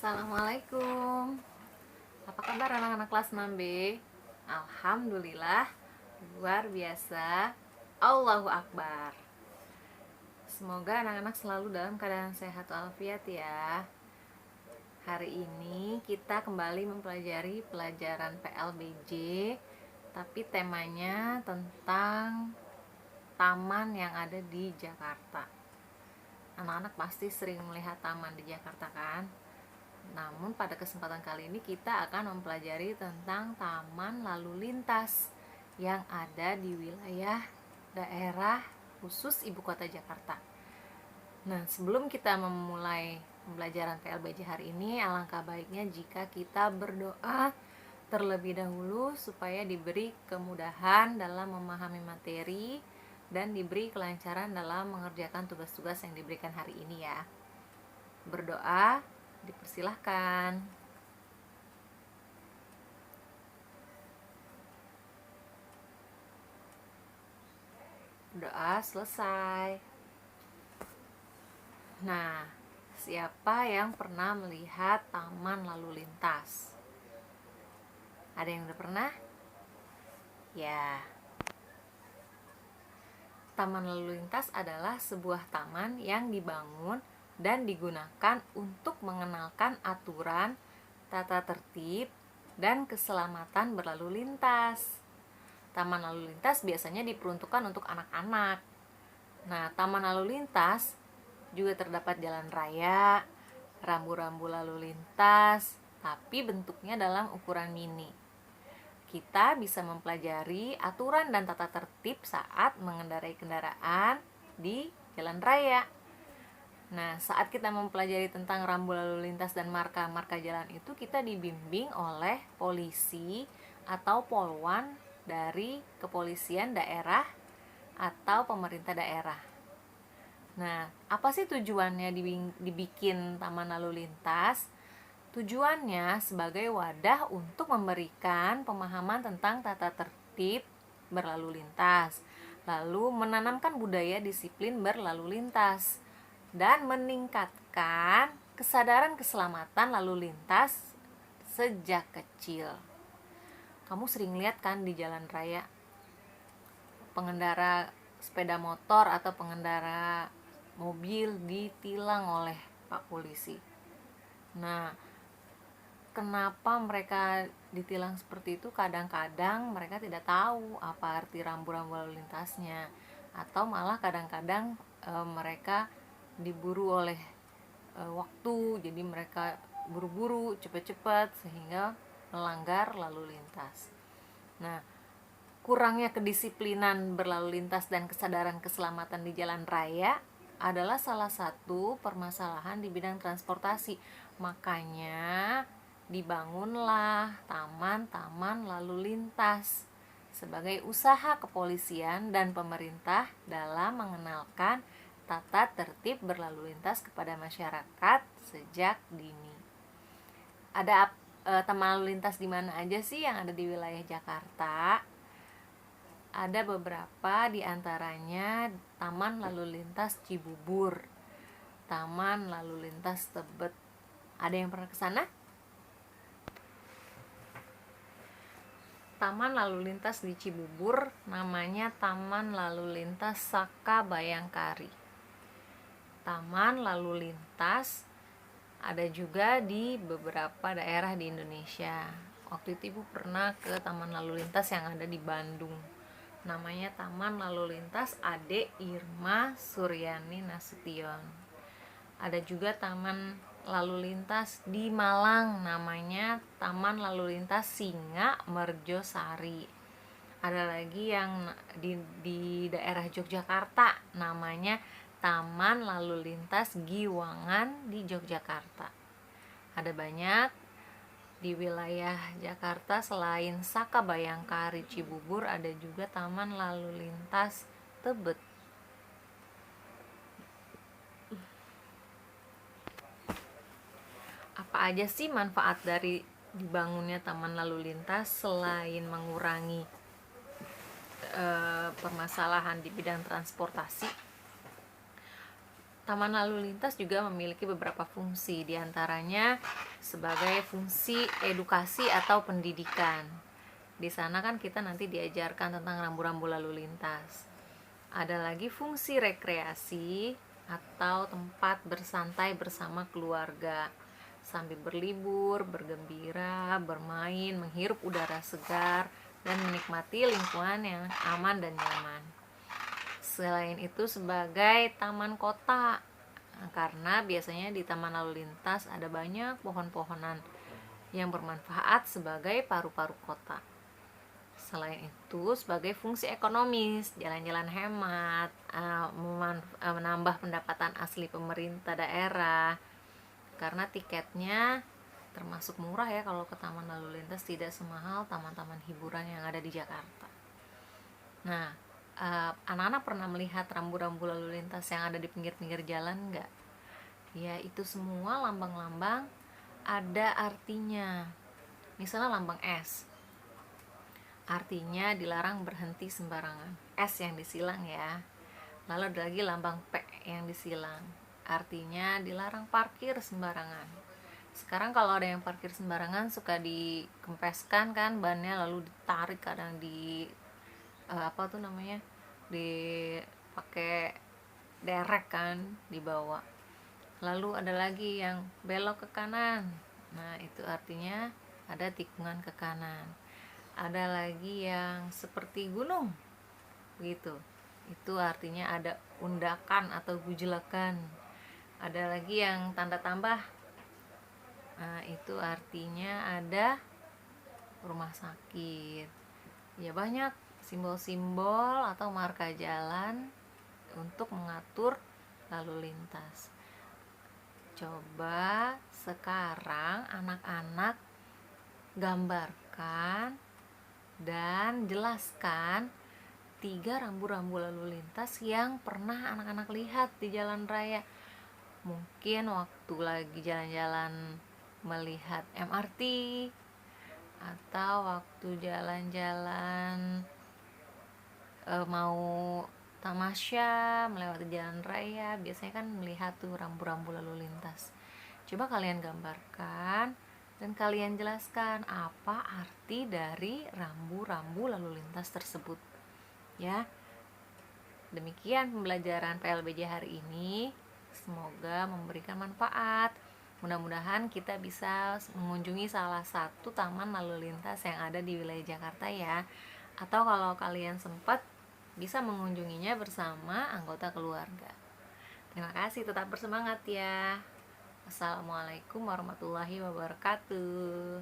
Assalamualaikum. Apa kabar anak-anak kelas 6B? Alhamdulillah, luar biasa. Allahu Akbar. Semoga anak-anak selalu dalam keadaan sehat walafiat ya. Hari ini kita kembali mempelajari pelajaran PLBJ, tapi temanya tentang taman yang ada di Jakarta. Anak-anak pasti sering melihat taman di Jakarta kan? Namun pada kesempatan kali ini kita akan mempelajari tentang taman lalu lintas yang ada di wilayah daerah khusus ibu kota Jakarta. Nah, sebelum kita memulai pembelajaran PLBJ hari ini, alangkah baiknya jika kita berdoa terlebih dahulu supaya diberi kemudahan dalam memahami materi dan diberi kelancaran dalam mengerjakan tugas-tugas yang diberikan hari ini ya. Berdoa dipersilahkan. Doa selesai. Nah, siapa yang pernah melihat taman lalu lintas? Ada yang udah pernah? Ya. Taman lalu lintas adalah sebuah taman yang dibangun dan digunakan untuk mengenalkan aturan, tata tertib, dan keselamatan berlalu lintas. Taman lalu lintas biasanya diperuntukkan untuk anak-anak. Nah, taman lalu lintas juga terdapat jalan raya, rambu-rambu lalu lintas, tapi bentuknya dalam ukuran mini. Kita bisa mempelajari aturan dan tata tertib saat mengendarai kendaraan di jalan raya. Nah, saat kita mempelajari tentang rambu lalu lintas dan marka-marka jalan itu, kita dibimbing oleh polisi atau polwan dari kepolisian daerah atau pemerintah daerah. Nah, apa sih tujuannya dibikin taman lalu lintas? Tujuannya sebagai wadah untuk memberikan pemahaman tentang tata tertib berlalu lintas, lalu menanamkan budaya disiplin berlalu lintas, dan meningkatkan kesadaran keselamatan lalu lintas sejak kecil. Kamu sering lihat kan di jalan raya pengendara sepeda motor atau pengendara mobil ditilang oleh Pak Polisi. Nah, kenapa mereka ditilang seperti itu? Kadang-kadang mereka tidak tahu apa arti rambu-rambu lalu lintasnya, atau malah kadang-kadang mereka diburu oleh waktu, jadi mereka buru-buru cepat-cepat sehingga melanggar lalu lintas. Nah, kurangnya kedisiplinan berlalu lintas dan kesadaran keselamatan di jalan raya adalah salah satu permasalahan di bidang transportasi. Makanya dibangunlah taman-taman lalu lintas sebagai usaha kepolisian dan pemerintah dalam mengenalkan tata tertib berlalu lintas kepada masyarakat sejak dini. Ada taman lalu lintas di mana aja sih yang ada di wilayah Jakarta? Ada beberapa, diantaranya Taman Lalu Lintas Cibubur, Taman Lalu Lintas Tebet. Ada yang pernah ke sana? Taman Lalu Lintas di Cibubur namanya Taman Lalu Lintas Saka Bayangkari. Taman Lalu Lintas ada juga di beberapa daerah di Indonesia. Waktu itu Ibu pernah ke Taman Lalu Lintas yang ada di Bandung. Namanya Taman Lalu Lintas Ade Irma Suryani Nasution. Ada juga Taman Lalu Lintas di Malang, namanya Taman Lalu Lintas Singa Merjosari. Ada lagi yang di daerah Yogyakarta, namanya Taman Lalu Lintas Giwangan di Yogyakarta. Ada banyak di wilayah Jakarta. Selain Saka Bayangkari Cibubur, ada juga Taman Lalu Lintas Tebet. Apa aja sih manfaat dari dibangunnya taman lalu lintas selain mengurangi permasalahan di bidang transportasi? Taman lalu lintas juga memiliki beberapa fungsi, diantaranya sebagai fungsi edukasi atau pendidikan. Di sana kan kita nanti diajarkan tentang rambu-rambu lalu lintas. Ada lagi fungsi rekreasi atau tempat bersantai bersama keluarga sambil berlibur, bergembira, bermain, menghirup udara segar, dan menikmati lingkungan yang aman dan nyaman. Selain itu sebagai taman kota, karena biasanya di taman lalu lintas ada banyak pohon-pohonan yang bermanfaat sebagai paru-paru kota. Selain itu sebagai fungsi ekonomis, jalan-jalan hemat, menambah pendapatan asli pemerintah daerah, karena tiketnya termasuk murah ya kalau ke taman lalu lintas, tidak semahal taman-taman hiburan yang ada di Jakarta. Nah, anak-anak pernah melihat rambu-rambu lalu lintas yang ada di pinggir-pinggir jalan nggak? Ya, itu semua lambang-lambang ada artinya. Misalnya lambang S, artinya dilarang berhenti sembarangan. S yang disilang ya. Lalu ada lagi lambang P yang disilang, artinya dilarang parkir sembarangan. Sekarang kalau ada yang parkir sembarangan suka dikempeskan kan bannya, lalu ditarik, kadang di dipakai derek kan, dibawa. Lalu ada lagi yang belok ke kanan, nah itu artinya ada tikungan ke kanan. Ada lagi yang seperti gunung gitu, itu artinya ada undakan atau gujelakan. Ada lagi yang tanda tambah, nah itu artinya ada rumah sakit. Ya, banyak simbol-simbol atau marka jalan untuk mengatur lalu lintas. Coba sekarang anak-anak gambarkan dan jelaskan 3 rambu-rambu lalu lintas yang pernah anak-anak lihat di jalan raya. Mungkin waktu lagi jalan-jalan melihat MRT, atau waktu jalan-jalan mau tamasya melewati jalan raya, biasanya kan melihat tuh rambu-rambu lalu lintas. Coba kalian gambarkan dan kalian jelaskan apa arti dari rambu-rambu lalu lintas tersebut ya. Demikian pembelajaran PLBJ hari ini, semoga memberikan manfaat. Mudah-mudahan kita bisa mengunjungi salah satu taman lalu lintas yang ada di wilayah Jakarta ya. Atau kalau kalian sempat, bisa mengunjunginya bersama anggota keluarga. Terima kasih, tetap bersemangat ya. Assalamualaikum warahmatullahi wabarakatuh.